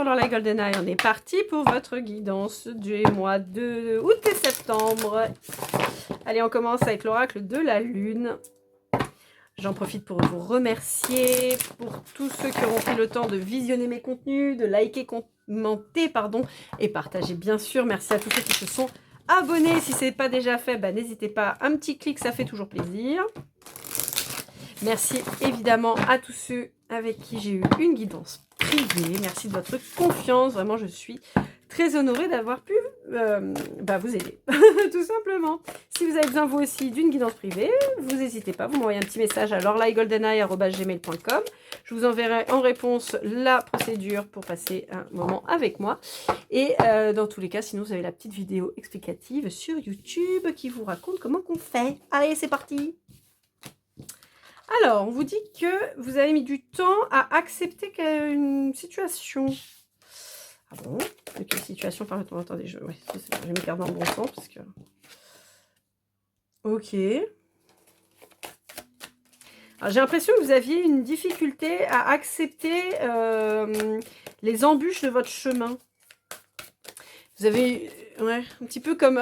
alors la GoldenEye, on est parti pour votre guidance du mois de août et septembre. Allez, on commence avec l'oracle de la lune. J'en profite pour vous remercier pour tous ceux qui auront pris le temps de visionner mes contenus, de liker, commenter, et partager bien sûr. Merci à tous ceux qui se sont abonnés. Si ce n'est pas déjà fait, n'hésitez pas, un petit clic, ça fait toujours plaisir. Merci évidemment à tous ceux avec qui j'ai eu une guidance privée. Merci de votre confiance. Vraiment, je suis très honorée d'avoir pu vous aider. Tout simplement. Si vous avez besoin vous aussi d'une guidance privée, vous n'hésitez pas. Vous m'envoyez un petit message à lorelaigoldeneye@gmail.com. Je vous enverrai en réponse la procédure pour passer un moment avec moi. Et dans tous les cas, sinon vous avez la petite vidéo explicative sur YouTube qui vous raconte comment qu'on fait. Allez, c'est parti! Alors, on vous dit que vous avez mis du temps à accepter une situation. Ah bon? Quelle situation, pardon, attendez, je vais me perdre dans le bon sens parce que... Ok. Alors, j'ai l'impression que vous aviez une difficulté à accepter les embûches de votre chemin. Vous avez... Ouais, un petit peu comme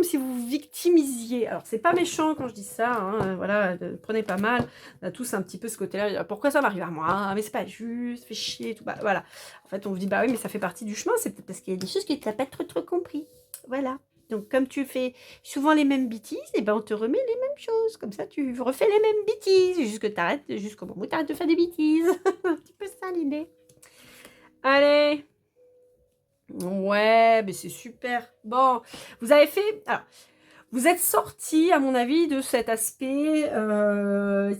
si vous vous victimisiez. Alors, c'est pas méchant quand je dis ça, hein, voilà, prenez pas mal. On a tous un petit peu ce côté-là. Pourquoi ça m'arrive à moi? Mais c'est pas juste, fait chier, tout. Voilà. En fait, on vous dit, oui, mais ça fait partie du chemin. C'est peut-être parce qu'il y a des choses que tu n'as pas trop compris. Voilà. Donc, comme tu fais souvent les mêmes bêtises, on te remet les mêmes choses. Comme ça, tu refais les mêmes bêtises. Jusqu'au moment où tu arrêtes de faire des bêtises. Un petit peu ça, l'idée. Allez. Ouais, mais c'est super. Bon, vous avez fait... Alors, vous êtes sorti, à mon avis, de cet aspect,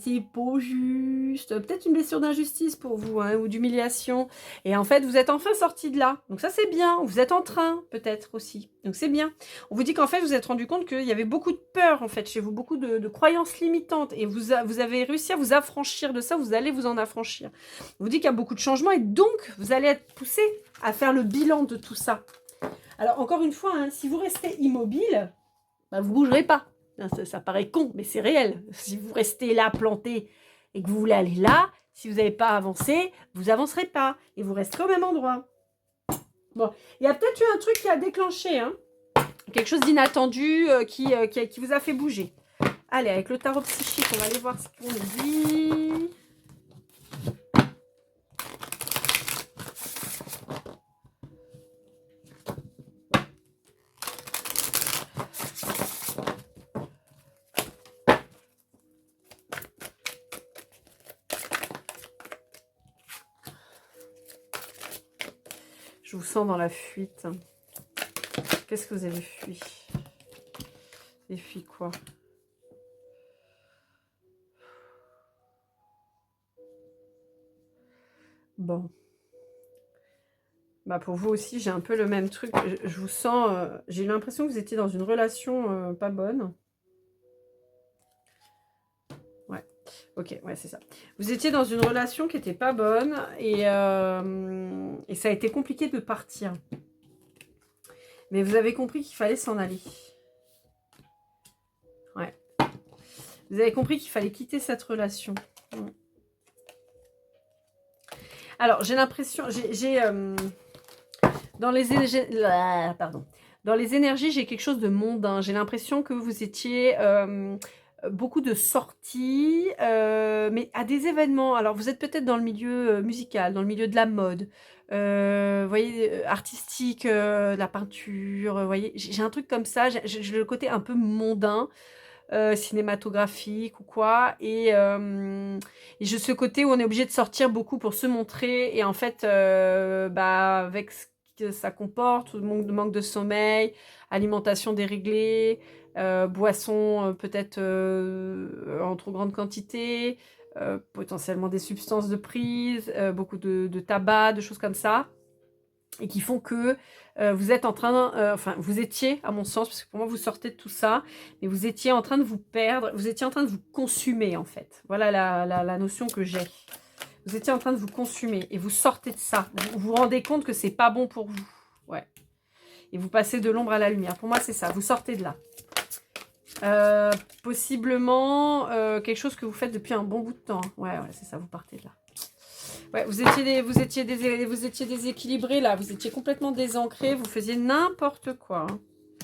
c'est pas juste, peut-être une blessure d'injustice pour vous, hein, ou d'humiliation. Et en fait, vous êtes enfin sorti de là. Donc ça, c'est bien. Vous êtes en train, peut-être aussi. Donc c'est bien. On vous dit qu'en fait, vous vous êtes rendu compte qu'il y avait beaucoup de peur, en fait, chez vous, beaucoup de croyances limitantes. Et vous avez réussi à vous affranchir de ça, vous allez vous en affranchir. On vous dit qu'il y a beaucoup de changements et donc, vous allez être poussé à faire le bilan de tout ça. Alors, encore une fois, hein, si vous restez immobile... vous bougerez pas. Ça paraît con, mais c'est réel. Si vous restez là, planté, et que vous voulez aller là, si vous n'avez pas avancé, vous n'avancerez pas. Et vous resterez au même endroit. Bon, il y a peut-être eu un truc qui a déclenché, hein, quelque chose d'inattendu qui vous a fait bouger. Allez, avec le tarot psychique, on va aller voir ce qu'on nous dit. Je vous sens dans la fuite. Qu'est-ce que vous avez fui? Vous avez fui quoi? Bon. Pour vous aussi, j'ai un peu le même truc. Je vous sens... j'ai eu l'impression que vous étiez dans une relation pas bonne. Ouais. Ok, ouais, c'est ça. Vous étiez dans une relation qui n'était pas bonne et ça a été compliqué de partir. Mais vous avez compris qu'il fallait s'en aller. Ouais. Vous avez compris qu'il fallait quitter cette relation. Alors, j'ai l'impression... Dans les énergies, j'ai quelque chose de mondain. J'ai l'impression que vous étiez... beaucoup de sorties, mais à des événements. Alors, vous êtes peut-être dans le milieu musical, dans le milieu de la mode, vous voyez, artistique, la peinture, vous voyez, j'ai un truc comme ça, j'ai le côté un peu mondain, cinématographique ou quoi, et j'ai ce côté où on est obligé de sortir beaucoup pour se montrer, et en fait, avec ce que ça comporte, manque de sommeil, alimentation déréglée, boissons peut-être en trop grande quantité, potentiellement des substances de prise, beaucoup de tabac, de choses comme ça, et qui font que vous êtes en train, vous étiez, à mon sens, parce que pour moi vous sortez de tout ça, mais vous étiez en train de vous perdre, vous étiez en train de vous consumer en fait. Voilà la notion que j'ai. Vous étiez en train de vous consumer et vous sortez de ça. Vous vous rendez compte que c'est pas bon pour vous. Ouais. Et vous passez de l'ombre à la lumière. Pour moi, c'est ça. Vous sortez de là. Possiblement quelque chose que vous faites depuis un bon bout de temps. Ouais, c'est ça. Vous partez de là. Ouais, vous étiez déséquilibré là, vous étiez complètement désancré, vous faisiez n'importe quoi. Hein.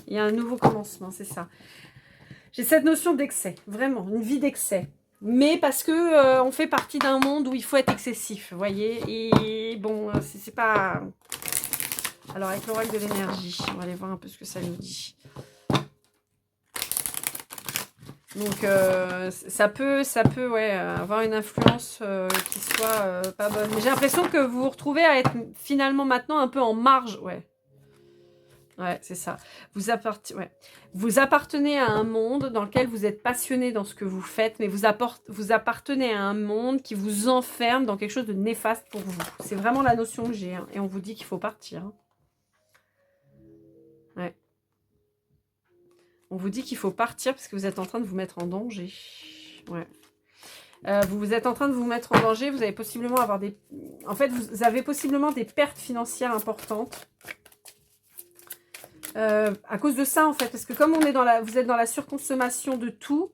Il y a un nouveau commencement, c'est ça. J'ai cette notion d'excès, vraiment, une vie d'excès. Mais parce que on fait partie d'un monde où il faut être excessif, vous voyez. Et bon, c'est pas... Alors, avec l'oracle de l'énergie, on va aller voir un peu ce que ça nous dit. Donc, ça peut ouais, avoir une influence qui soit pas bonne. Mais j'ai l'impression que vous vous retrouvez à être finalement maintenant un peu en marge, ouais. Ouais, c'est ça. Ouais. Vous appartenez à un monde dans lequel vous êtes passionné dans ce que vous faites, mais vous appartenez à un monde qui vous enferme dans quelque chose de néfaste pour vous. C'est vraiment la notion que j'ai. Hein. Et on vous dit qu'il faut partir. Hein. Ouais. On vous dit qu'il faut partir parce que vous êtes en train de vous mettre en danger. Ouais. Vous êtes en train de vous mettre en danger. Vous allez possiblement avoir des... En fait, vous avez possiblement des pertes financières importantes. À cause de ça en fait, parce que comme vous êtes dans la surconsommation de tout,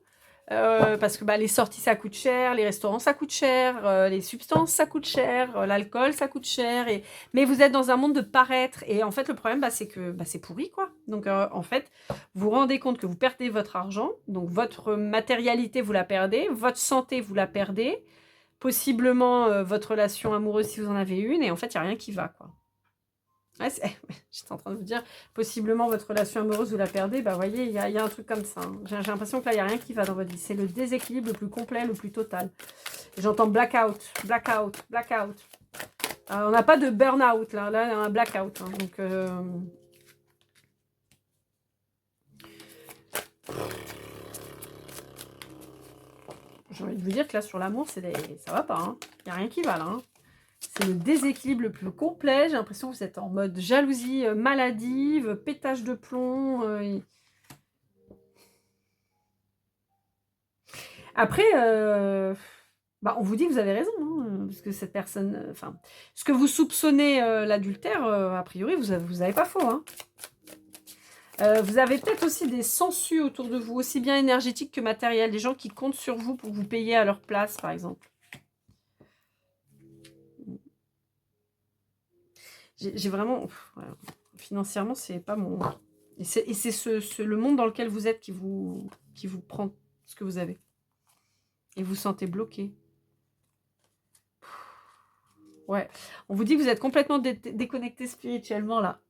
parce que les sorties ça coûte cher, les restaurants ça coûte cher, les substances ça coûte cher, l'alcool ça coûte cher, mais vous êtes dans un monde de paraître et en fait le problème c'est que c'est pourri quoi. Donc en fait vous vous rendez compte que vous perdez votre argent, donc votre matérialité vous la perdez, votre santé vous la perdez, possiblement votre relation amoureuse si vous en avez une et en fait il n'y a rien qui va quoi. Ouais, j'étais en train de vous dire, possiblement votre relation amoureuse, vous la perdez. Bah, vous voyez, il y a un truc comme ça. Hein. J'ai l'impression que là, il n'y a rien qui va dans votre vie. C'est le déséquilibre le plus complet, le plus total. J'entends blackout, blackout, blackout. On n'a pas de burn-out, là. Là, il y a un blackout. Hein. Donc, j'ai envie de vous dire que là, sur l'amour, ça va pas. Hein. Il n'y a rien qui va, là. Hein. C'est le déséquilibre le plus complet. J'ai l'impression que vous êtes en mode jalousie maladive, pétage de plomb. Après, on vous dit que vous avez raison. Hein, parce que cette personne... Enfin, ce que vous soupçonnez l'adultère, a priori, vous avez pas faux. Hein. Vous avez peut-être aussi des sangsues autour de vous, aussi bien énergétiques que matériels. Des gens qui comptent sur vous pour vous payer à leur place, par exemple. J'ai vraiment... financièrement, c'est pas mon... Et c'est le monde dans lequel vous êtes qui vous prend ce que vous avez. Et vous sentez bloqué. Ouais. On vous dit que vous êtes complètement déconnecté spirituellement, là.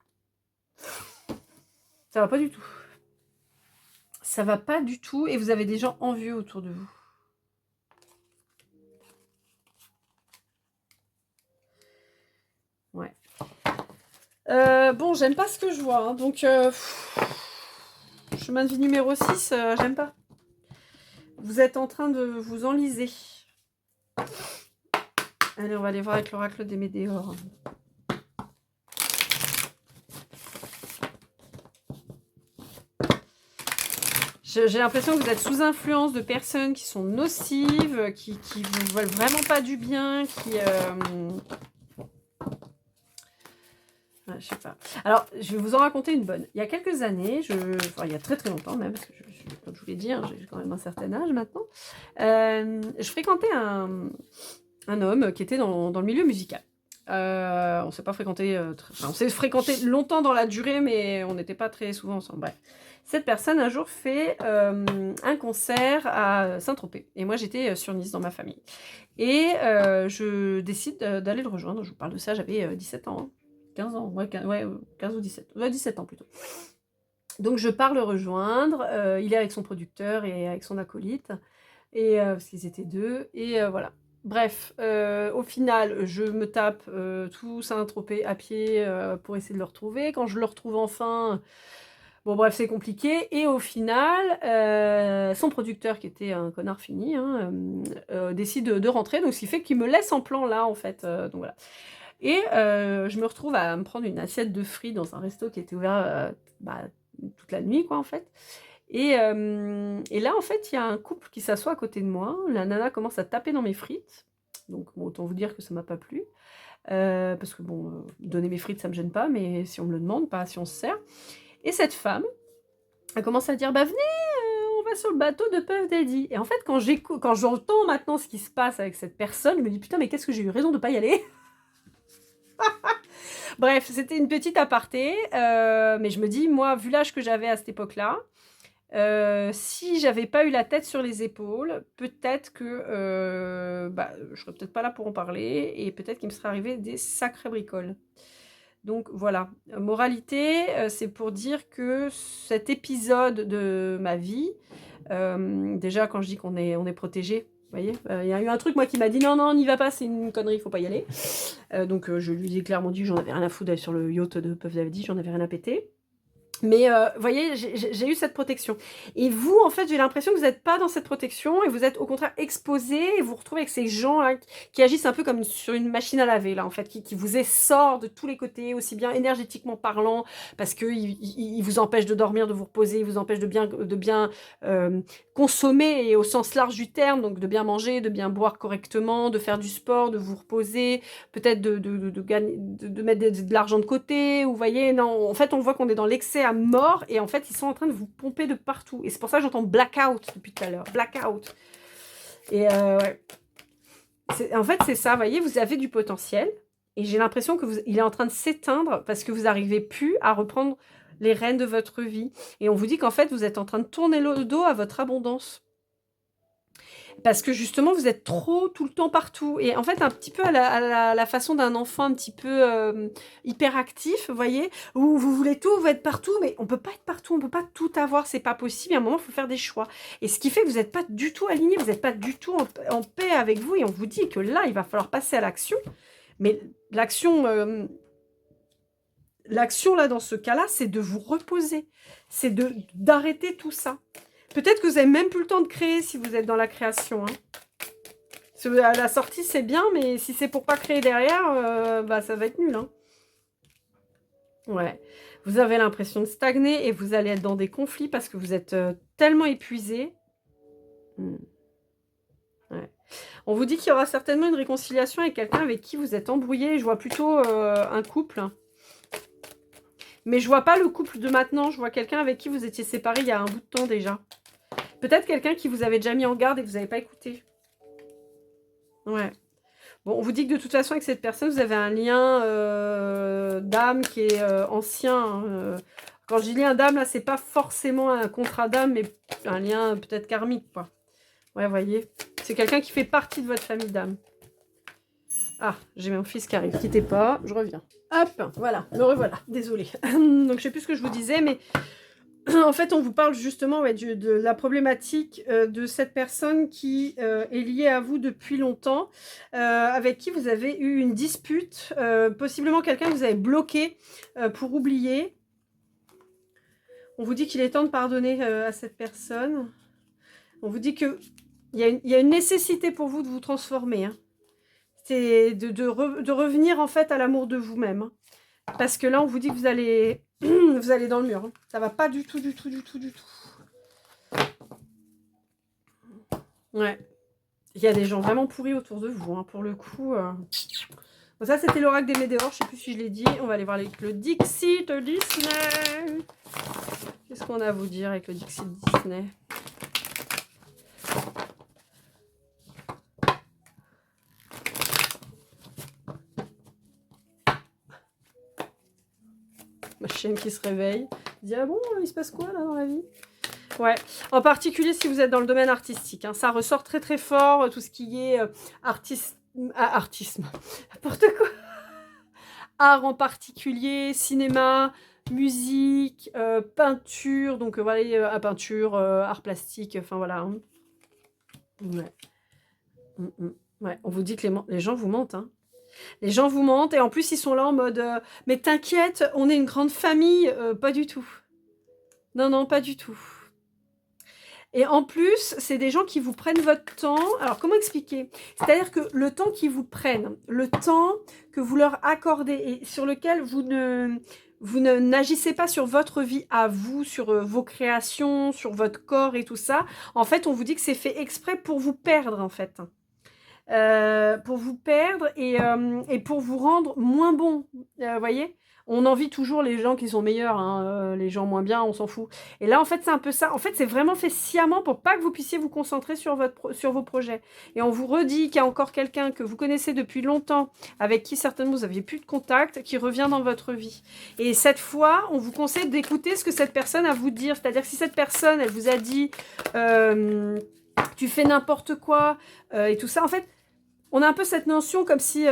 Ça va pas du tout. Ça va pas du tout. Et vous avez des gens envieux autour de vous. Ouais. Bon, j'aime pas ce que je vois. Hein, donc, chemin de vie numéro 6, j'aime pas. Vous êtes en train de vous enliser. Allez, on va aller voir avec l'oracle des météores. J'ai l'impression que vous êtes sous influence de personnes qui sont nocives, qui vous veulent vraiment pas du bien, qui... je sais pas. Alors, je vais vous en raconter une bonne. Il y a quelques années, il y a très très longtemps même, parce que comme je vous l'ai dit, hein, j'ai quand même un certain âge maintenant, je fréquentais un homme qui était dans le milieu musical. On s'est pas fréquenté, on s'est fréquenté longtemps dans la durée, mais on n'était pas très souvent ensemble. Bref. Cette personne, un jour, fait un concert à Saint-Tropez. Et moi, j'étais sur Nice, dans ma famille. Et je décide d'aller le rejoindre. Je vous parle de ça, j'avais 17 ans. Hein. 15 ans, 15 ou 17. 17 ans plutôt. Donc, je pars le rejoindre. Il est avec son producteur et avec son acolyte. Et, parce qu'ils étaient deux. Et voilà. Bref, au final, je me tape tout Saint-Tropez à pied pour essayer de le retrouver. Quand je le retrouve enfin... Bon, bref, c'est compliqué. Et au final, son producteur, qui était un connard fini, hein, décide de rentrer. Donc, ce qui fait qu'il me laisse en plan là, en fait. Donc, voilà. Et je me retrouve à me prendre une assiette de frites dans un resto qui était ouvert toute la nuit, quoi, en fait. Et là, en fait, il y a un couple qui s'assoit à côté de moi. La nana commence à taper dans mes frites. Donc, bon, autant vous dire que ça m'a pas plu. Parce que, bon, donner mes frites, ça me gêne pas. Mais si on me le demande, pas si on se sert. Et cette femme, elle commence à dire, bah venez, on pas sur le bateau de Puff Daddy. Et en fait, quand j'entends maintenant ce qui se passe avec cette personne, je me dis, putain, mais qu'est-ce que j'ai eu raison de pas y aller. Bref, c'était une petite aparté, mais je me dis, moi, vu l'âge que j'avais à cette époque-là, si j'avais pas eu la tête sur les épaules, peut-être que je serais peut-être pas là pour en parler, et peut-être qu'il me serait arrivé des sacrées bricoles. Donc voilà, moralité, c'est pour dire que cet épisode de ma vie, déjà quand je dis qu'on est protégé, vous voyez, il y a eu un truc moi qui m'a dit non, n'y va pas, c'est une connerie, il faut pas y aller. Donc je lui ai clairement dit que j'en avais rien à foutre d'aller sur le yacht de Puff Daddy, j'en avais rien à péter. Mais vous voyez, j'ai eu cette protection. Et vous, en fait, j'ai l'impression que vous n'êtes pas dans cette protection et vous êtes au contraire exposé et vous vous retrouvez avec ces gens là qui agissent un peu comme sur une machine à laver, là, en fait, qui vous essorent de tous les côtés, aussi bien énergétiquement parlant, parce qu'ils vous empêchent de dormir, de vous reposer, ils vous empêchent de bien consommer, et au sens large du terme, donc de bien manger, de bien boire correctement, de faire du sport, de vous reposer, peut-être de mettre de l'argent de côté, ou vous voyez, non, en fait, on voit qu'on est dans l'excès à mort, et en fait, ils sont en train de vous pomper de partout. Et c'est pour ça que j'entends blackout depuis tout à l'heure. Blackout. Et ouais. En fait, c'est ça, vous voyez, vous avez du potentiel, et j'ai l'impression qu'il est en train de s'éteindre parce que vous n'arrivez plus à reprendre les rênes de votre vie. Et on vous dit qu'en fait, vous êtes en train de tourner le dos à votre abondance. Parce que justement, vous êtes trop tout le temps partout. Et en fait, un petit peu à la façon d'un enfant un petit peu hyperactif, vous voyez, où vous voulez tout, vous êtes partout, mais on peut pas être partout, on peut pas tout avoir, c'est pas possible. À un moment, il faut faire des choix. Et ce qui fait que vous n'êtes pas du tout aligné, vous n'êtes pas du tout en paix avec vous. Et on vous dit que là, il va falloir passer à l'action. Mais l'action, là, dans ce cas-là, c'est de vous reposer. C'est d'arrêter tout ça. Peut-être que vous n'avez même plus le temps de créer si vous êtes dans la création. Hein. À la sortie, c'est bien, mais si c'est pour pas créer derrière, ça va être nul. Hein. Ouais. Vous avez l'impression de stagner et vous allez être dans des conflits parce que vous êtes tellement épuisé. Ouais. On vous dit qu'il y aura certainement une réconciliation avec quelqu'un avec qui vous êtes embrouillé. Je vois plutôt un couple. Mais je vois pas le couple de maintenant. Je vois quelqu'un avec qui vous étiez séparés il y a un bout de temps déjà. Peut-être quelqu'un qui vous avait déjà mis en garde et que vous n'avez pas écouté. Ouais. Bon, on vous dit que de toute façon, avec cette personne, vous avez un lien d'âme qui est ancien. Hein. Quand je dis lien d'âme, là, c'est pas forcément un contrat d'âme, mais un lien peut-être karmique, quoi. Ouais, vous voyez. C'est quelqu'un qui fait partie de votre famille d'âme. Ah, j'ai mon fils qui arrive. Quittez pas, je reviens. Hop, voilà, me revoilà. Désolée. Donc, je sais plus ce que je vous disais, mais... En fait, on vous parle justement de la problématique de cette personne qui est liée à vous depuis longtemps, avec qui vous avez eu une dispute, possiblement quelqu'un que vous avez bloqué pour oublier. On vous dit qu'il est temps de pardonner à cette personne. On vous dit qu'il y a une nécessité pour vous de vous transformer. Hein. C'est de revenir en fait à l'amour de vous-même. Hein. Parce que là, on vous dit que vous allez dans le mur. Hein. Ça va pas du tout. Ouais. Il y a des gens vraiment pourris autour de vous, hein, pour le coup. Bon, ça, c'était l'oracle des météores. Je sais plus si je l'ai dit. On va aller voir avec le Dixit Disney. Qu'est-ce qu'on a à vous dire avec le Dixit Disney? Ma chienne qui se réveille. Dit, ah bon, il se passe quoi là dans la vie? Ouais, en particulier si vous êtes dans le domaine artistique. Hein, ça ressort très très fort, tout ce qui est artisme. N'importe quoi. Art en particulier, cinéma, musique, peinture. Donc voilà, peinture, art plastique, enfin voilà. Hein. Ouais. Ouais. On vous dit que les gens vous mentent. Hein. Les gens vous mentent et en plus ils sont là en mode mais t'inquiète, on est une grande famille. Pas du tout. Non, pas du tout. Et en plus, c'est des gens qui vous prennent votre temps. Alors, comment expliquer? C'est-à-dire que le temps qu'ils vous prennent, le temps que vous leur accordez et sur lequel vous n'agissez pas sur votre vie à vous, sur vos créations, sur votre corps et tout ça. En fait, on vous dit que c'est fait exprès pour vous perdre, en fait. Pour vous perdre et pour vous rendre moins bon. Voyez, On envie toujours les gens qui sont meilleurs, hein, les gens moins bien, on s'en fout. Et là, en fait, c'est un peu ça. En fait, c'est vraiment fait sciemment pour pas que vous puissiez vous concentrer sur vos projets. Et on vous redit qu'il y a encore quelqu'un que vous connaissez depuis longtemps, avec qui certainement vous n'aviez plus de contact, qui revient dans votre vie. Et cette fois, on vous conseille d'écouter ce que cette personne a à vous dire. C'est-à-dire que si cette personne, elle vous a dit tu fais n'importe quoi et tout ça, en fait, on a un peu cette notion comme si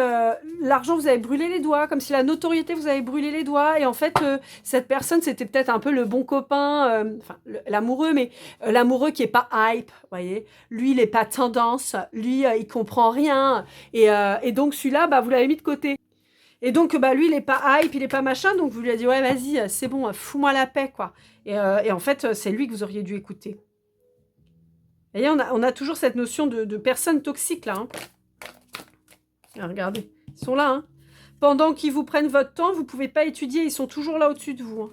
l'argent vous avait brûlé les doigts, comme si la notoriété vous avait brûlé les doigts. Et en fait, cette personne, c'était peut-être un peu le bon copain, enfin l'amoureux, mais l'amoureux qui est pas hype, vous voyez. Lui, il est pas tendance, lui, il comprend rien. Et donc celui-là, bah, vous l'avez mis de côté. Et donc, bah, lui, il est pas hype, il est pas machin, donc vous lui avez dit, ouais, vas-y, c'est bon, fous-moi la paix, quoi. Et en fait, c'est lui que vous auriez dû écouter. Vous voyez, on a toujours cette notion de personne toxique, là. Hein. Ah, regardez, ils sont là. Hein. Pendant qu'ils vous prennent votre temps, vous ne pouvez pas étudier, ils sont toujours là au-dessus de vous. Hein.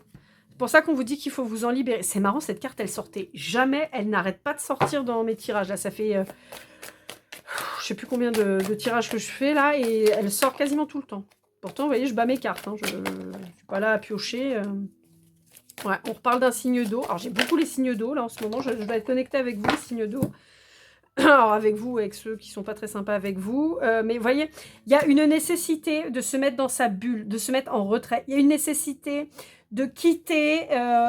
C'est pour ça qu'on vous dit qu'il faut vous en libérer. C'est marrant, cette carte, elle sortait jamais, elle n'arrête pas de sortir dans mes tirages. Là, ça fait, je sais plus combien de tirages que je fais, là, et elle sort quasiment tout le temps. Pourtant, vous voyez, je bats mes cartes. Hein. Je ne suis pas là à piocher. Ouais, on reparle d'un signe d'eau. Alors, j'ai beaucoup les signes d'eau, là, en ce moment. Je dois être connectée avec vous, les signes d'eau. Alors, avec vous, avec ceux qui ne sont pas très sympas avec vous. Mais vous voyez, il y a une nécessité de se mettre dans sa bulle, de se mettre en retrait. Il y a une nécessité de quitter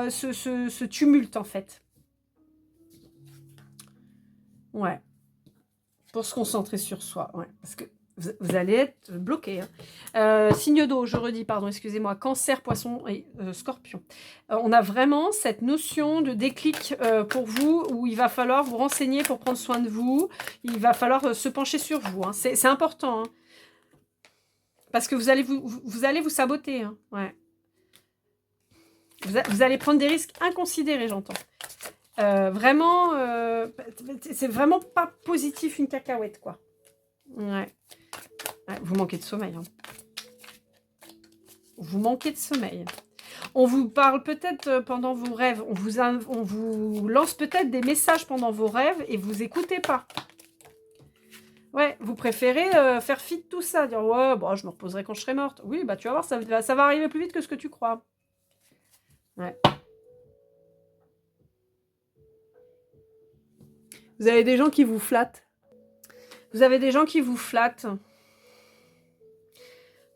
ce tumulte, en fait. Ouais. Pour se concentrer sur soi. Ouais. Parce que vous allez être bloqué. Hein. Signe d'eau, je redis, pardon, excusez-moi. Cancer, poisson et scorpion. On a vraiment cette notion de déclic pour vous où il va falloir vous renseigner pour prendre soin de vous. Il va falloir se pencher sur vous. Hein. C'est important. Hein. Parce que vous allez vous saboter. Hein. Ouais. Vous allez prendre des risques inconsidérés, j'entends. Vraiment, c'est vraiment pas positif une cacahuète, quoi. Ouais. Ouais, vous manquez de sommeil. Hein. Vous manquez de sommeil. On vous parle peut-être pendant vos rêves. On vous lance peut-être des messages pendant vos rêves et vous écoutez pas. Ouais, vous préférez faire fi de tout ça. Dire, ouais, bon, je me reposerai quand je serai morte. Oui, bah tu vas voir, ça va arriver plus vite que ce que tu crois. Ouais. Vous avez des gens qui vous flattent. Vous avez des gens qui vous flattent.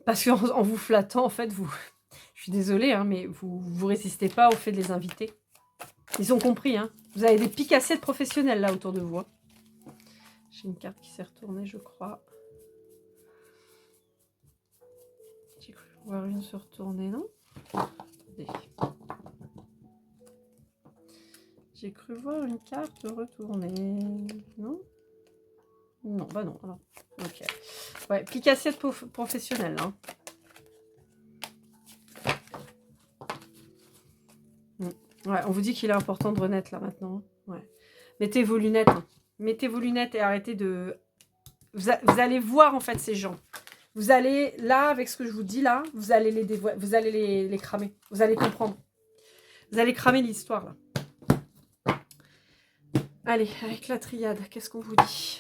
Parce qu'en vous flattant, en fait, je suis désolée, hein, mais vous résistez pas au fait de les inviter. Ils ont compris, hein. Vous avez des picassiettes professionnelles là autour de vous. Hein. J'ai une carte qui s'est retournée, je crois. J'ai cru voir une se retourner, non? Attendez. J'ai cru voir une carte retourner. Non? Non, bah non. Alors. Ok. Ouais, picassiette professionnelle, hein. Ouais, on vous dit qu'il est important de renaître là maintenant. Ouais. Mettez vos lunettes. Hein. Mettez vos lunettes et arrêtez de... Vous allez voir en fait ces gens. Vous allez, là, avec ce que je vous dis là, vous allez les cramer. Vous allez comprendre. Vous allez cramer l'histoire là. Allez, avec la triade, qu'est-ce qu'on vous dit ?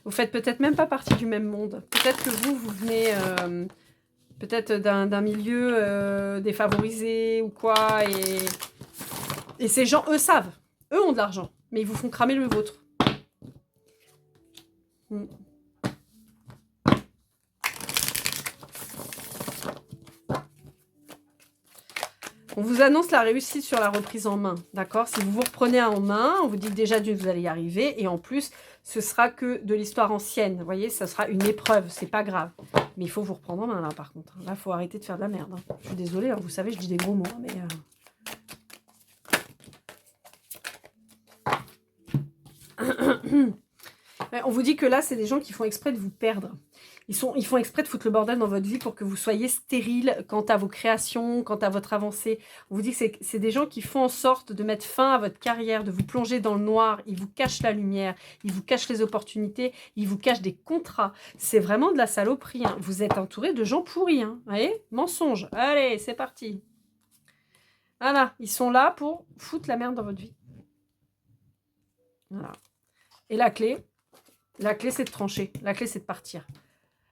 Vous faites peut-être même pas partie du même monde. Peut-être que vous venez peut-être d'un milieu défavorisé ou quoi. Et ces gens, eux, savent. Eux ont de l'argent, mais ils vous font cramer le vôtre. On vous annonce la réussite sur la reprise en main, d'accord? Si vous vous reprenez en main, on vous dit que déjà d'une, vous allez y arriver. Et en plus, ce sera que de l'histoire ancienne. Vous voyez, ça sera une épreuve, c'est pas grave. Mais il faut vous reprendre en main, là, par contre. Là, il faut arrêter de faire de la merde. Hein. Je suis désolée, hein, vous savez, je dis des gros mots, mais... On vous dit que là, c'est des gens qui font exprès de vous perdre. Ils font exprès de foutre le bordel dans votre vie pour que vous soyez stérile quant à vos créations, quant à votre avancée. On vous dit que c'est des gens qui font en sorte de mettre fin à votre carrière, de vous plonger dans le noir. Ils vous cachent la lumière, ils vous cachent les opportunités, ils vous cachent des contrats. C'est vraiment de la saloperie. Hein. Vous êtes entouré de gens pourris. Hein. Vous voyez ? Mensonge. Allez, c'est parti. Voilà, ils sont là pour foutre la merde dans votre vie. Voilà. Et la clé, La clé, c'est de trancher. La clé, c'est de partir.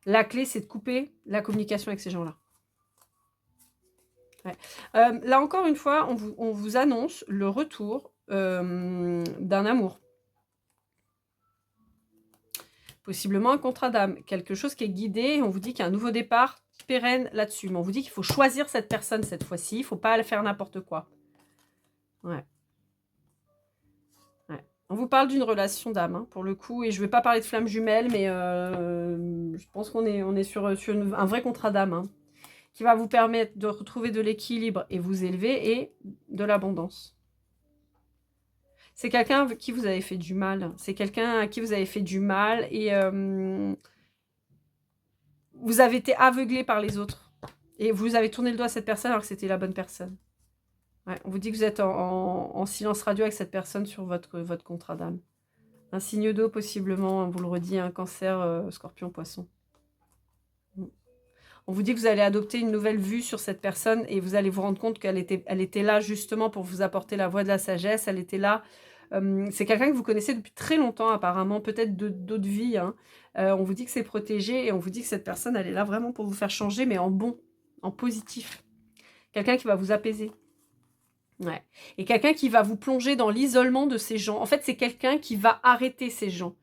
La clé, c'est de couper la communication avec ces gens-là. Ouais. Là, encore une fois, on vous annonce le retour d'un amour. Possiblement un contrat d'âme. Quelque chose qui est guidé. On vous dit qu'il y a un nouveau départ pérenne là-dessus. Mais on vous dit qu'il faut choisir cette personne cette fois-ci. Il ne faut pas faire n'importe quoi. Ouais. Ouais. On vous parle d'une relation d'âme, hein, pour le coup. Et je ne vais pas parler de flamme jumelle, mais je pense qu'on est sur un vrai contrat d'âme. Hein, qui va vous permettre de retrouver de l'équilibre et vous élever et de l'abondance. C'est quelqu'un à qui vous avez fait du mal. C'est quelqu'un à qui vous avez fait du mal et vous avez été aveuglé par les autres. Et vous avez tourné le doigt à cette personne alors que c'était la bonne personne. Ouais, on vous dit que vous êtes en silence radio avec cette personne sur votre contrat d'âme. Un signe d'eau possiblement, on vous le redit, un cancer, scorpion, poisson. On vous dit que vous allez adopter une nouvelle vue sur cette personne et vous allez vous rendre compte qu'elle était là justement pour vous apporter la voie de la sagesse. Elle était là. C'est quelqu'un que vous connaissez depuis très longtemps apparemment, peut-être d'autres vies. Hein. On vous dit que c'est protégé et on vous dit que cette personne, elle est là vraiment pour vous faire changer, mais en bon, en positif. Quelqu'un qui va vous apaiser. Ouais. Et quelqu'un qui va vous plonger dans l'isolement de ces gens. En fait, c'est quelqu'un qui va arrêter ces gens.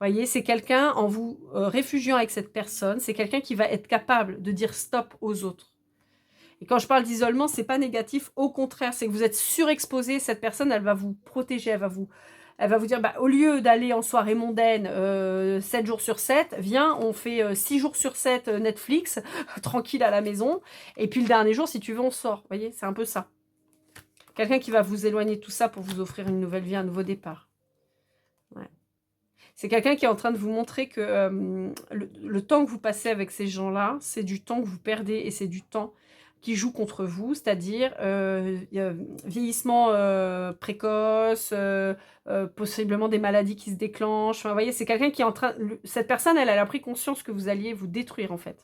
Voyez, c'est quelqu'un, en vous réfugiant avec cette personne, c'est quelqu'un qui va être capable de dire stop aux autres. Et quand je parle d'isolement, c'est pas négatif, au contraire, c'est que vous êtes surexposé, cette personne, elle va vous protéger, elle va vous dire, bah, au lieu d'aller en soirée mondaine 7 jours sur 7, viens, on fait 6 jours sur 7 Netflix, tranquille à la maison, et puis le dernier jour, si tu veux, on sort. Vous voyez, c'est un peu ça. Quelqu'un qui va vous éloigner de tout ça pour vous offrir une nouvelle vie, un nouveau départ. Ouais. C'est quelqu'un qui est en train de vous montrer que le temps que vous passez avec ces gens-là, c'est du temps que vous perdez et c'est du temps qui joue contre vous, c'est-à-dire vieillissement précoce, possiblement des maladies qui se déclenchent. Enfin, vous voyez, c'est quelqu'un qui est en train... Cette personne, elle a pris conscience que vous alliez vous détruire, en fait.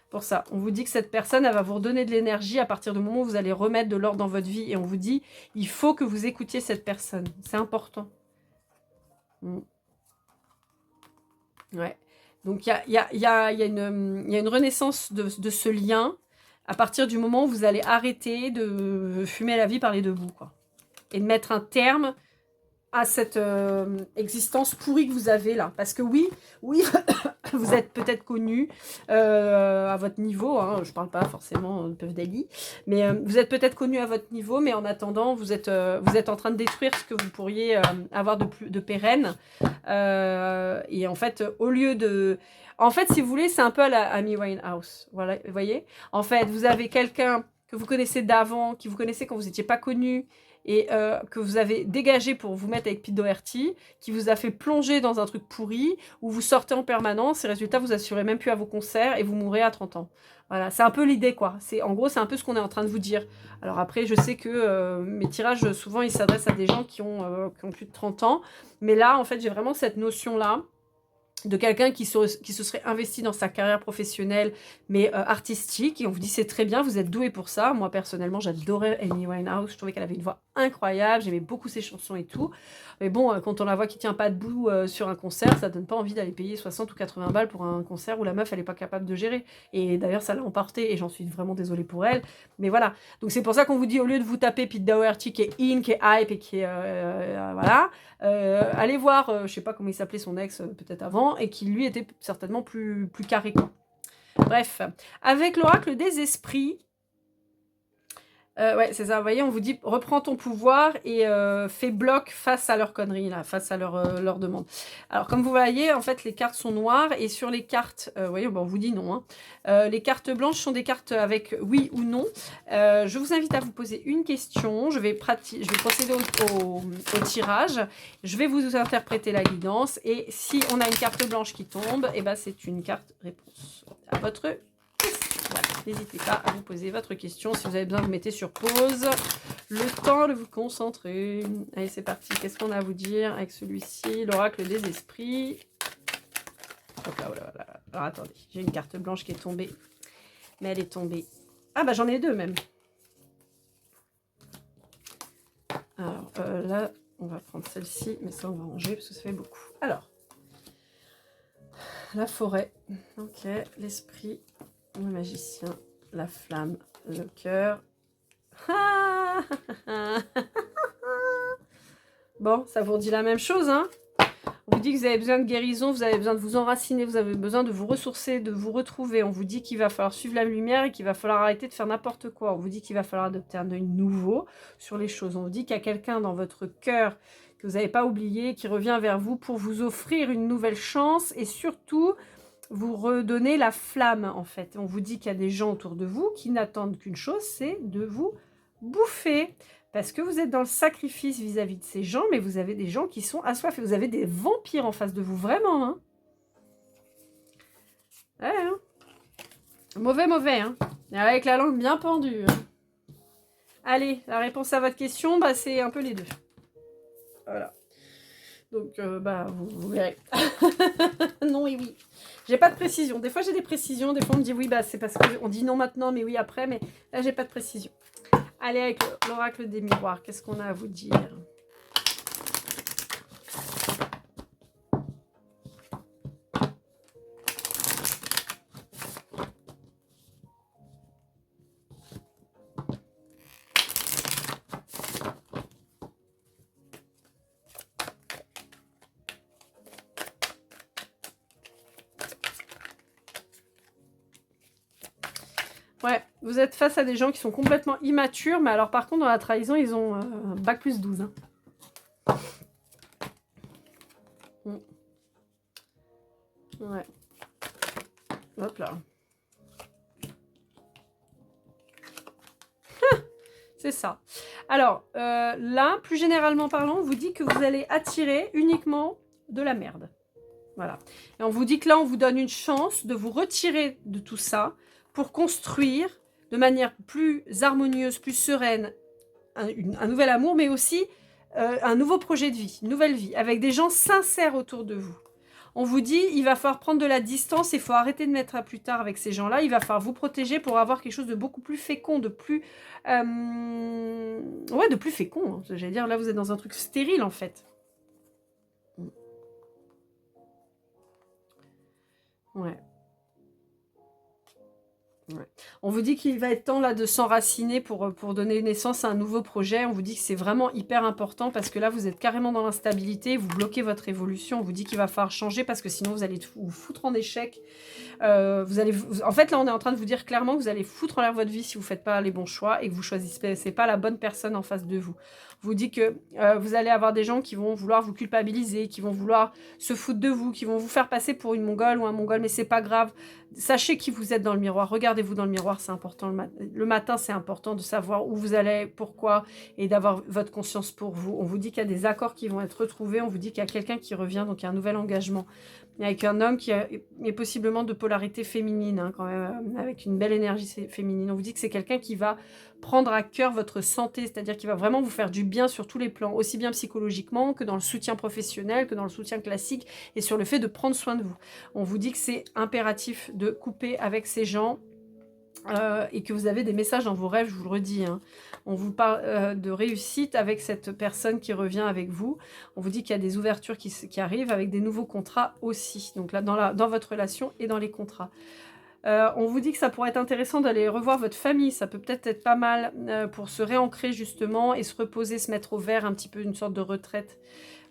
Pour ça, on vous dit que cette personne, elle va vous redonner de l'énergie à partir du moment où vous allez remettre de l'ordre dans votre vie. Et on vous dit, il faut que vous écoutiez cette personne. C'est important. Ouais. Donc, il y a une renaissance de ce lien à partir du moment où vous allez arrêter de fumer la vie par les deux bouts, quoi. Et de mettre un terme à cette existence pourrie que vous avez là. Parce que oui, vous êtes peut-être connu à votre niveau, hein, je ne parle pas forcément de Puff Daddy, mais vous êtes peut-être connu à votre niveau, mais en attendant, vous êtes en train de détruire ce que vous pourriez avoir de pérenne. Et en fait, au lieu de... En fait, si vous voulez, c'est un peu à la Amy Winehouse. Voilà, vous voyez. En fait, vous avez quelqu'un que vous connaissez d'avant, qui vous connaissait quand vous n'étiez pas connu, et que vous avez dégagé pour vous mettre avec Pete Doherty, qui vous a fait plonger dans un truc pourri, où vous sortez en permanence, et résultat, vous assurez même plus à vos concerts, et vous mourrez à 30 ans. Voilà, c'est un peu l'idée, quoi. En gros, c'est un peu ce qu'on est en train de vous dire. Alors après, je sais que mes tirages, souvent, ils s'adressent à des gens qui ont plus de 30 ans, mais là, en fait, j'ai vraiment cette notion-là, de quelqu'un qui se serait investi dans sa carrière professionnelle, mais artistique, et on vous dit c'est très bien, vous êtes doué pour ça. Moi, personnellement, j'adorais Amy Winehouse, je trouvais qu'elle avait une voix incroyable, j'aimais beaucoup ses chansons et tout, mais bon, quand on la voit qui tient pas debout sur un concert, ça donne pas envie d'aller payer 60 ou 80 balles pour un concert où la meuf, elle est pas capable de gérer, et d'ailleurs, ça l'a emporté, et j'en suis vraiment désolée pour elle, mais voilà, donc c'est pour ça qu'on vous dit, au lieu de vous taper Pete Doherty qui est in, qui est hype, et qui est, voilà, allez voir, je sais pas comment il s'appelait son ex, peut-être avant, et qui lui était certainement plus carré, quoi. Bref, avec l'oracle des esprits, ouais, c'est ça, vous voyez, on vous dit, reprends ton pouvoir et fais bloc face à leurs conneries, là, face à leurs demandes. Alors, comme vous voyez, en fait, les cartes sont noires, et sur les cartes, vous voyez, bon, on vous dit non, hein. Les cartes blanches sont des cartes avec oui ou non. Je vous invite à vous poser une question, je vais procéder au tirage, je vais vous interpréter la guidance, et si on a une carte blanche qui tombe, et ben c'est une carte réponse à votre question. Voilà, n'hésitez pas à vous poser votre question. Si vous avez besoin, vous mettez sur pause. Le temps de vous concentrer. Allez, c'est parti. Qu'est-ce qu'on a à vous dire avec celui-ci? L'oracle des esprits. Hop là, voilà, voilà. Alors, attendez. J'ai une carte blanche qui est tombée. Mais elle est tombée. Ah, bah, j'en ai deux, même. Alors, là, On va prendre celle-ci, mais ça on va ranger parce que ça fait beaucoup. Alors, la forêt, ok, l'esprit, le magicien, la flamme, le cœur. Bon, ça vous dit la même chose, hein? On vous dit que vous avez besoin de guérison, vous avez besoin de vous enraciner, vous avez besoin de vous ressourcer, de vous retrouver. On vous dit qu'il va falloir suivre la lumière et qu'il va falloir arrêter de faire n'importe quoi. On vous dit qu'il va falloir adopter un œil nouveau sur les choses. On vous dit qu'il y a quelqu'un dans votre cœur que vous n'avez pas oublié, qui revient vers vous pour vous offrir une nouvelle chance et surtout vous redonner la flamme, en fait. On vous dit qu'il y a des gens autour de vous qui n'attendent qu'une chose, c'est de vous bouffer. Parce que vous êtes dans le sacrifice vis-à-vis de ces gens, mais vous avez des gens qui sont assoiffés. Vous avez des vampires en face de vous, vraiment. Hein. Ouais, hein. Mauvais, hein. Et avec la langue bien pendue. Hein. Allez, la réponse à votre question, bah, c'est un peu les deux. Voilà. Donc, vous verrez. Non et oui. J'ai pas de précision. Des fois, j'ai des précisions. Des fois, on me dit oui, bah, c'est parce qu'on dit non maintenant, mais oui après. Mais là, j'ai pas de précision. Allez, avec l'oracle des miroirs, qu'est-ce qu'on a à vous dire? Ouais, vous êtes face à des gens qui sont complètement immatures, mais alors par contre, dans la trahison, ils ont bac plus 12. Hein. Ouais. Hop là. C'est ça. Alors, là, plus généralement parlant, on vous dit que vous allez attirer uniquement de la merde. Voilà. Et on vous dit que là, on vous donne une chance de vous retirer de tout ça pour construire de manière plus harmonieuse, plus sereine, un nouvel amour, mais aussi un nouveau projet de vie, une nouvelle vie, avec des gens sincères autour de vous. On vous dit, il va falloir prendre de la distance, il faut arrêter de mettre à plus tard avec ces gens-là, il va falloir vous protéger pour avoir quelque chose de beaucoup plus fécond, de plus... ouais, de plus fécond, hein. J'allais dire, là, vous êtes dans un truc stérile, en fait. Ouais. Ouais. On vous dit qu'il va être temps là de s'enraciner pour donner naissance à un nouveau projet. On vous dit que c'est vraiment hyper important parce que là, vous êtes carrément dans l'instabilité, vous bloquez votre évolution. On vous dit qu'il va falloir changer parce que sinon, vous allez vous foutre en échec. En fait, là, on est en train de vous dire clairement que vous allez foutre en l'air votre vie si vous ne faites pas les bons choix et que vous ne choisissez pas la bonne personne en face de vous. On vous dit que vous allez avoir des gens qui vont vouloir vous culpabiliser, qui vont vouloir se foutre de vous, qui vont vous faire passer pour une mongole ou un mongol, mais c'est pas grave. Sachez qui vous êtes dans le miroir. Regardez-vous dans le miroir, c'est important. Le matin, c'est important de savoir où vous allez, pourquoi, et d'avoir votre conscience pour vous. On vous dit qu'il y a des accords qui vont être retrouvés. On vous dit qu'il y a quelqu'un qui revient, donc il y a un nouvel engagement. Avec un homme qui est possiblement de polarité féminine, hein, quand même, avec une belle énergie féminine. On vous dit que c'est quelqu'un qui va prendre à cœur votre santé, c'est-à-dire qu'il va vraiment vous faire du bien sur tous les plans, aussi bien psychologiquement que dans le soutien professionnel, que dans le soutien classique, et sur le fait de prendre soin de vous. On vous dit que c'est impératif de couper avec ces gens, et que vous avez des messages dans vos rêves, je vous le redis. Hein. On vous parle de réussite avec cette personne qui revient avec vous. On vous dit qu'il y a des ouvertures qui arrivent avec des nouveaux contrats aussi. Donc là, dans votre relation et dans les contrats. On vous dit que ça pourrait être intéressant d'aller revoir votre famille. Ça peut peut-être être pas mal pour se réancrer justement et se reposer, se mettre au vert, un petit peu une sorte de retraite.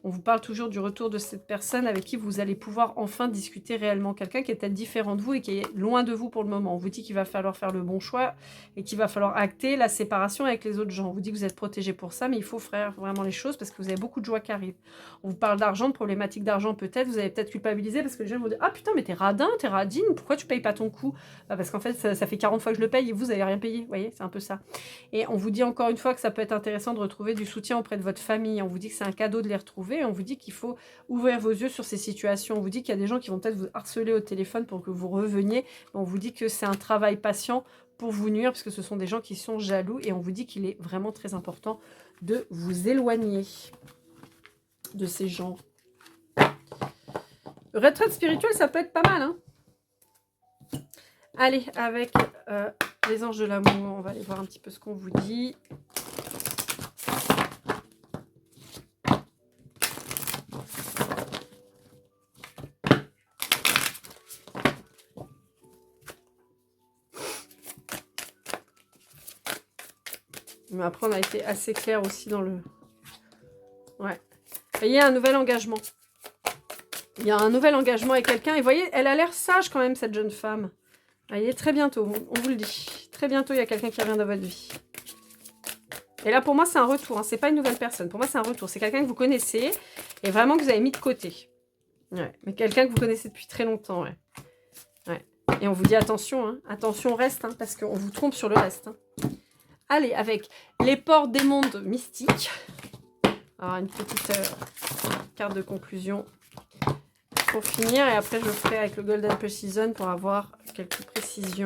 On vous parle toujours du retour de cette personne avec qui vous allez pouvoir enfin discuter réellement. Quelqu'un qui est peut-être différent de vous et qui est loin de vous pour le moment. On vous dit qu'il va falloir faire le bon choix et qu'il va falloir acter la séparation avec les autres gens. On vous dit que vous êtes protégé pour ça, mais il faut faire vraiment les choses parce que vous avez beaucoup de joie qui arrive. On vous parle d'argent, de problématiques d'argent peut-être. Vous allez peut-être culpabiliser parce que les gens vont dire « Ah putain, mais t'es radin, t'es radine, pourquoi tu payes pas ton coût ?» Parce qu'en fait, ça fait 40 fois que je le paye et vous n'avez rien payé. Vous voyez, c'est un peu ça. Et on vous dit encore une fois que ça peut être intéressant de retrouver du soutien auprès de votre famille. On vous dit que c'est un cadeau de les retrouver. Et on vous dit qu'il faut ouvrir vos yeux sur ces situations. On vous dit qu'il y a des gens qui vont peut-être vous harceler au téléphone pour que vous reveniez. On vous dit que c'est un travail patient pour vous nuire, parce que ce sont des gens qui sont jaloux. Et on vous dit qu'il est vraiment très important de vous éloigner de ces gens. Retraite spirituelle, ça peut être pas mal, hein. Allez, avec les anges de l'amour, on va aller voir un petit peu ce qu'on vous dit. Mais après, on a été assez clair aussi dans le... Ouais. Vous voyez, un nouvel engagement. Il y a un nouvel engagement avec quelqu'un. Et vous voyez, elle a l'air sage quand même, cette jeune femme. Vous voyez, très bientôt, on vous le dit. Très bientôt, il y a quelqu'un qui revient dans votre vie. Et là, pour moi, c'est un retour. Hein. C'est pas une nouvelle personne. Pour moi, c'est un retour. C'est quelqu'un que vous connaissez et vraiment que vous avez mis de côté. Ouais. Mais quelqu'un que vous connaissez depuis très longtemps, ouais. Ouais. Et on vous dit attention, hein. Attention, reste, hein, parce qu'on vous trompe sur le reste. Hein. Allez, avec les portes des mondes mystiques. Alors, une petite carte de conclusion pour finir. Et après, je le ferai avec le Golden Precision pour avoir quelques précisions.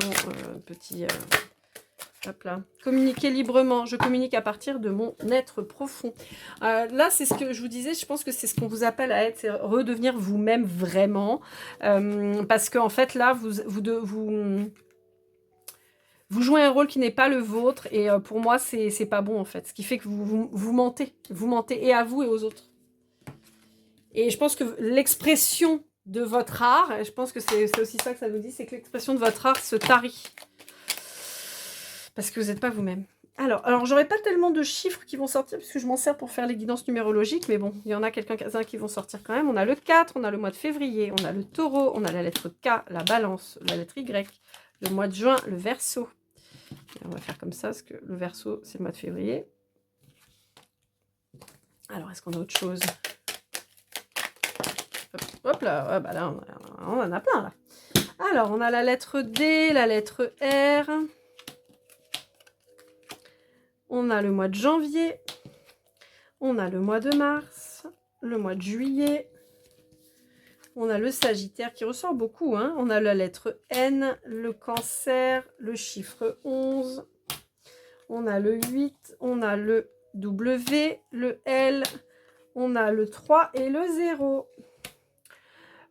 Hop là. Communiquer librement. Je communique à partir de mon être profond. Là, c'est ce que je vous disais. Je pense que c'est ce qu'on vous appelle à être, c'est redevenir vous-même vraiment. Parce qu'en fait, là, vous jouez un rôle qui n'est pas le vôtre. Et pour moi, c'est pas bon, en fait. Ce qui fait que vous mentez. Vous mentez et à vous et aux autres. Et je pense que l'expression de votre art, et je pense que c'est aussi ça que ça nous dit, c'est que l'expression de votre art se tarit. Parce que vous n'êtes pas vous-même. Alors j'aurais pas tellement de chiffres qui vont sortir, puisque je m'en sers pour faire les guidances numérologiques, mais bon, il y en a quelques-uns qui vont sortir quand même. On a le 4, on a le mois de février, on a le taureau, on a la lettre K, la balance, la lettre Y, le mois de juin, le verseau. Et on va faire comme ça, parce que le verseau, c'est le mois de février. Alors, est-ce qu'on a autre chose? Hop là, ah bah là, on en a plein là. Alors, on a la lettre D, la lettre R. On a le mois de janvier, on a le mois de mars, le mois de juillet, on a le Sagittaire qui ressort beaucoup, hein. On a la lettre N, le Cancer, le chiffre 11, on a le 8, on a le W, le L, on a le 3 et le 0.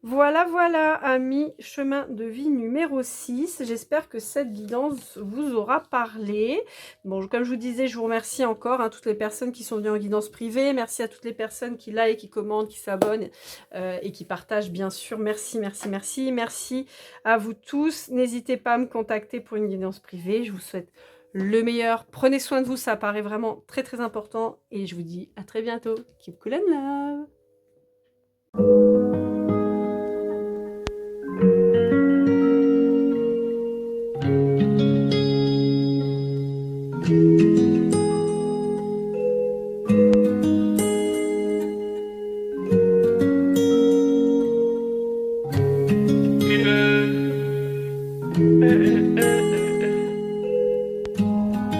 Voilà, voilà, amis, chemin de vie numéro 6. J'espère que cette guidance vous aura parlé. Bon, comme je vous disais, je vous remercie encore, hein, toutes les personnes qui sont venues en guidance privée. Merci à toutes les personnes qui like, qui commentent, qui s'abonnent et qui partagent, bien sûr. Merci, merci, merci. Merci à vous tous. N'hésitez pas à me contacter pour une guidance privée. Je vous souhaite le meilleur. Prenez soin de vous, ça paraît vraiment très, très important. Et je vous dis à très bientôt. Keep cool and love.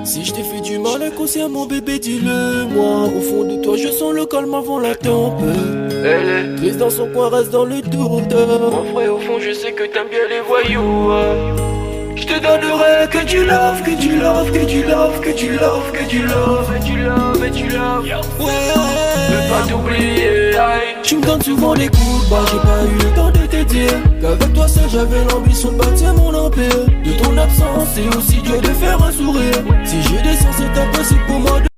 Si je t'ai fait du mal inconsciemment bébé dis-le moi. Au fond de toi je sens le calme avant la tempête. Elle est triste dans son coin, reste dans le doute. Mon frère au fond je sais que t'aimes bien les voyous. Je te donnerai que du love, que du love, que du love, que du love, que du love, et du love, et du love. Ouais, veux pas t'oublier. Tu me donnes souvent les coups de barre, j'ai pas eu le temps de te dire qu'avec toi seul j'avais l'ambition de bâtir mon empire. De ton absence c'est aussi dur de faire un sourire. Si je descends c'est impossible.